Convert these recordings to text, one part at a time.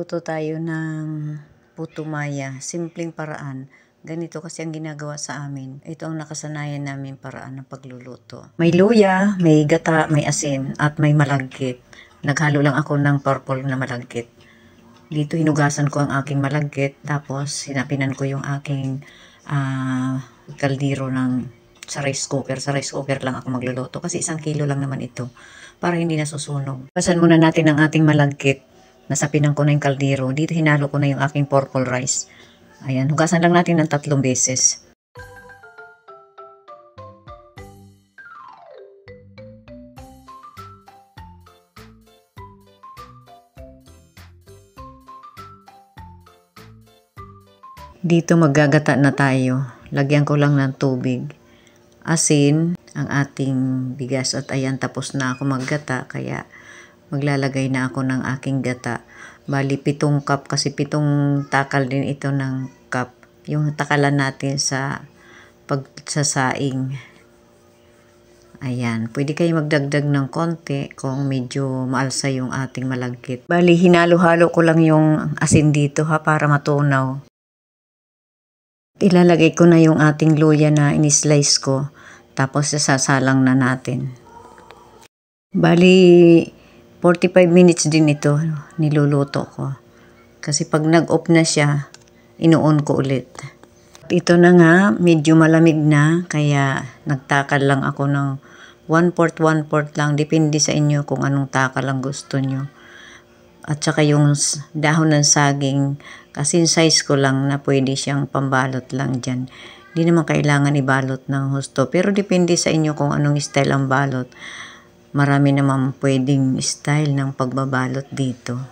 Luto tayo ng puto maya, simpleng paraan. Ganito kasi ang ginagawa sa amin. Ito ang nakasanayan namin paraan ng pagluluto. May luya, may gata, may asin, at may malagkit. Naghalo lang ako ng purple na malagkit. Dito hinugasan ko ang aking malagkit, tapos hinapinan ko yung aking kaldero sa rice cooker. Sa rice cooker lang ako magluluto kasi 1 kilo lang naman ito para hindi nasusunog. Basan muna natin ang ating malagkit. Nasapinan ko na yung kaldero. Dito hinalo ko na yung aking purple rice. Ayan, hugasan lang natin ng 3 beses. Dito maggagata na tayo. Lagyan ko lang ng tubig. Asin, ang ating bigas. At ayan, tapos na ako maggata. Kaya maglalagay na ako ng aking gata. Bali, 7 cup kasi 7 takal din ito ng cup. Yung takalan natin sa pagsasaing. Ayan, pwede kayo magdagdag ng konti kung medyo maalsa yung ating malagkit. Bali, hinalo-halo ko lang yung asin dito para matunaw. Ilalagay ko na yung ating luya na in-slice ko. Tapos sasalang na natin. Bali, 45 minutes din ito niluluto ko. Kasi pag nag-off na siya, ino-on ko ulit. Ito na nga, medyo malamig na. Kaya nagtakal lang ako ng 1/4 lang. Depende sa inyo kung anong takal ang gusto nyo. At saka yung dahon ng saging, kasi size ko lang na pwede siyang pambalot lang dyan. Hindi naman kailangan ibalot ng husto. Pero depende sa inyo kung anong style ang balot. Marami naman pwedeng style ng pagbabalot dito.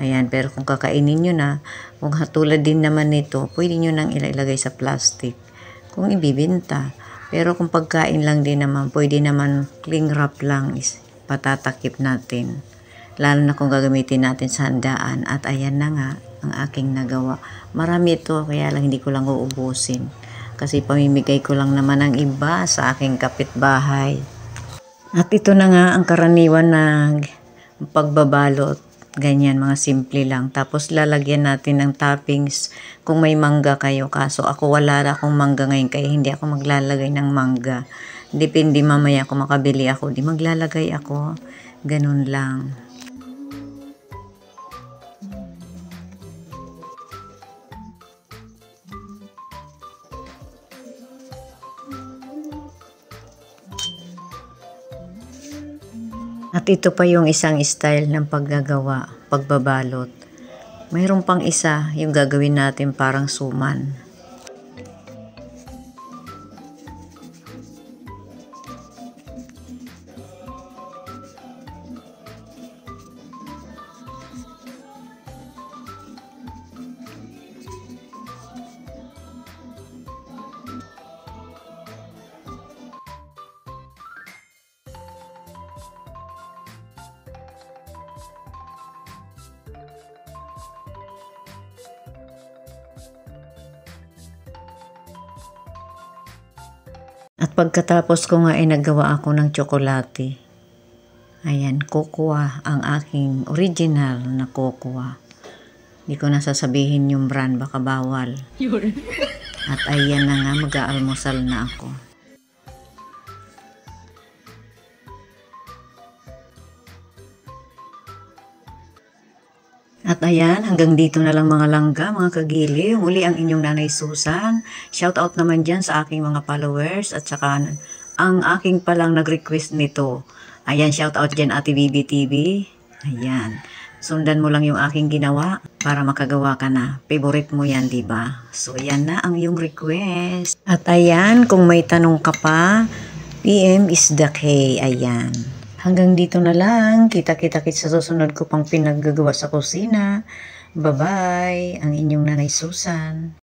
Ayan, pero kung kakainin nyo na, kung hatulad din naman nito, pwede nyo nang ilagay sa plastic. Kung ibibinta. Pero kung pagkain lang din naman, pwede naman cling wrap lang patatakip natin. Lalo na kung gagamitin natin sa handaan. At ayan na nga ang aking nagawa. Marami ito, kaya lang hindi ko lang uubusin. Kasi pamimigay ko lang naman ang iba sa aking kapitbahay. At ito na nga ang karaniwan na pagbabalot. Ganyan, mga simple lang. Tapos lalagyan natin ng toppings kung may mangga kayo. Kaso ako wala akong mangga ngayon kaya hindi ako maglalagay ng mangga. Depende mamaya kung makabili ako. Di maglalagay ako. Ganun lang. At ito pa yung isang style ng paggagawa, pagbabalot. Mayroon pang isa, yung gagawin natin parang suman. At pagkatapos ko nga ay naggawa ako ng tsokolate. Ayan, cocoa ang aking original na cocoa. Hindi ko na sasabihin yung brand, baka bawal. At ayan na nga, mag-aalmusal na ako. At ayan, hanggang dito na lang mga langga, mga kagili. Muli ang inyong Nanay Susan. Shout out naman dyan sa aking mga followers at saka ang aking palang nag-request nito. Ayan, shout out dyan Ate Bibi TV. Ayan, sundan mo lang yung aking ginawa para makagawa ka na. Favorite mo yan, diba? So, ayan na ang iyong request. At ayan, kung may tanong ka pa, PM is the K. Ayan. Hanggang dito na lang. Kita-kita-kits sa susunod ko pang pinaggagawa sa kusina. Bye-bye. Ang inyong Nanay Susan.